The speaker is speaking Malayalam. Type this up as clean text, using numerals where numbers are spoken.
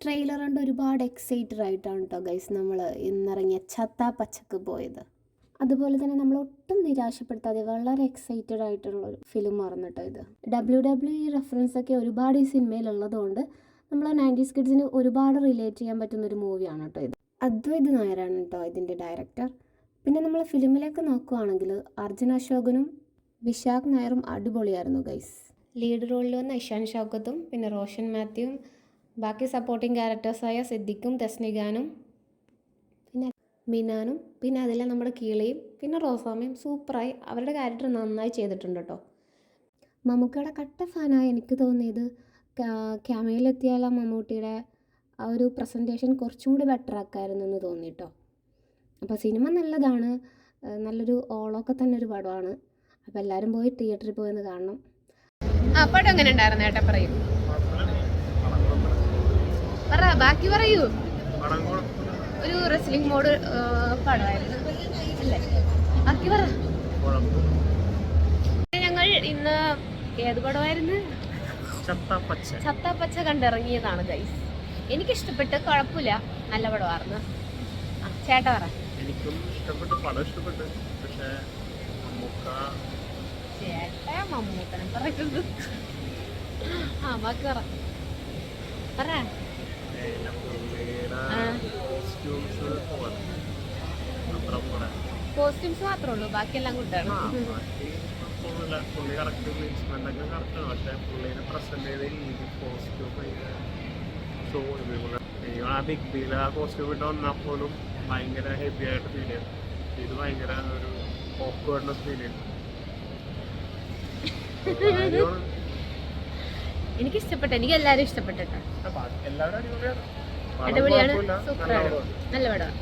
ട്രെയിലർ കണ്ട് ഒരുപാട് എക്സൈറ്റഡ് ആയിട്ടാണ് കേട്ടോ ഗൈസ് നമ്മൾ ഇന്നിറങ്ങിയ ഛത്താ പച്ചക്ക് പോയത്. അതുപോലെ തന്നെ നമ്മൾ ഒട്ടും നിരാശപ്പെടുത്താതെ വളരെ എക്സൈറ്റഡ് ആയിട്ടുള്ള ഒരു ഫിലിമായിരുന്നു കേട്ടോ ഇത്. WWE റെഫറൻസ് ഒക്കെ ഒരുപാട് ഈ സിനിമയിലുള്ളതുകൊണ്ട് നമ്മൾ 90s കിഡ്സിന് ഒരുപാട് റിലേറ്റ് ചെയ്യാൻ പറ്റുന്ന ഒരു മൂവിയാണ് കേട്ടോ ഇത്. അദ്വൈത് നായരാണ് കേട്ടോ ഇതിൻ്റെ ഡയറക്ടർ. പിന്നെ നമ്മൾ ഫിലിമിലേക്ക് നോക്കുകയാണെങ്കിൽ അർജുൻ അശോകനും വിശാഖ് നായരും അടിപൊളിയായിരുന്നു ഗൈസ്. ലീഡ് റോളിൽ വന്ന ഇഷാൻ ഷൗക്കത്തും പിന്നെ റോഷൻ മാത്യുവും ബാക്കി സപ്പോർട്ടിങ് ക്യാരക്ടേഴ്സായ സിദ്ദിഖും തസ്നിഖാനും പിന്നെ മിനാനും പിന്നെ അതിലെ നമ്മുടെ കീളയും പിന്നെ റോസാമയും സൂപ്പറായി അവരുടെ ക്യാരക്ടർ നന്നായി ചെയ്തിട്ടുണ്ട് കേട്ടോ. മമ്മൂക്കയുടെ കട്ട ഫാനായി എനിക്ക് തോന്നിയത് ക്യാമറയിലെത്തിയാൽ മമ്മൂട്ടിയുടെ ആ ഒരു പ്രസൻറ്റേഷൻ കുറച്ചും കൂടി ബെറ്റർ ആക്കായിരുന്നു എന്ന് തോന്നി കേട്ടോ. അപ്പോൾ സിനിമ നല്ലതാണ്, നല്ലൊരു ഓളമൊക്കെ തന്നെ ഒരു പടമാണ്. അപ്പോൾ എല്ലാവരും പോയി തിയേറ്ററിൽ പോയെന്ന് കാണണം. പടം എങ്ങനെ ഉണ്ടായിരുന്നു ഏട്ടാ? പറയൂ, പറ, ബാക്കി പറയൂ. ഒരു റെസ്ലിംഗ് മോഡ് പടമായിരുന്നു അല്ലേ? ബാക്കി പറ. ഞങ്ങൾ ഇന്ന് ഏത് പടമായിരുന്നു? ചത്താപ്പച്ച കണ്ടിറങ്ങിയതാണ് ഗൈസ്. എനിക്കിഷ്ടപ്പെട്ട്, കുഴപ്പമില്ല, നല്ല പടമായിരുന്നു. ചേട്ടാ പറ. എനിക്കും ഇഷ്ടപ്പെട്ടു, പടം ഇഷ്ടപ്പെട്ടു. പക്ഷേ ചേട്ടാ മമ്മൂക്കനെ പറയുന്നത്. ബാക്കി പറ, പറ. കോസ്റ്റ്യൂംസ് മാത്രമേ ഉള്ളൂ, ബാക്കിയെല്ലാം കൂട്ടാണ്. പുള്ളി കറക്റ്റ് പ്ലേസ്മെന്റ് ഒക്കെ കറക്റ്റാണ്. പക്ഷേ പുള്ളിനെ പ്രസന്റ് ചെയ്ത രീതി, കോസ്റ്റ്യൂം ആ ബിഗ് ബിയിൽ ആ കോസ്റ്റ്യൂം ഇട്ട് വന്നാൽ പോലും ഭയങ്കര ഹെവി ആയിട്ട് ഫീൽ ചെയ്യും. ഇത് ഭയങ്കര ഒരു ഓക്വേർഡ്നെസ് ഫീൽ ചെയ്യും. എനിക്ക് ഇഷ്ടപ്പെട്ടു, എനിക്ക് എല്ലാവരും ഇഷ്ടപ്പെട്ടു. എല്ലാവരും അടിപൊളിയാണ്, അടിപൊളിയാണ്, സൂപ്പറാണ്, നല്ല പടമാണ്.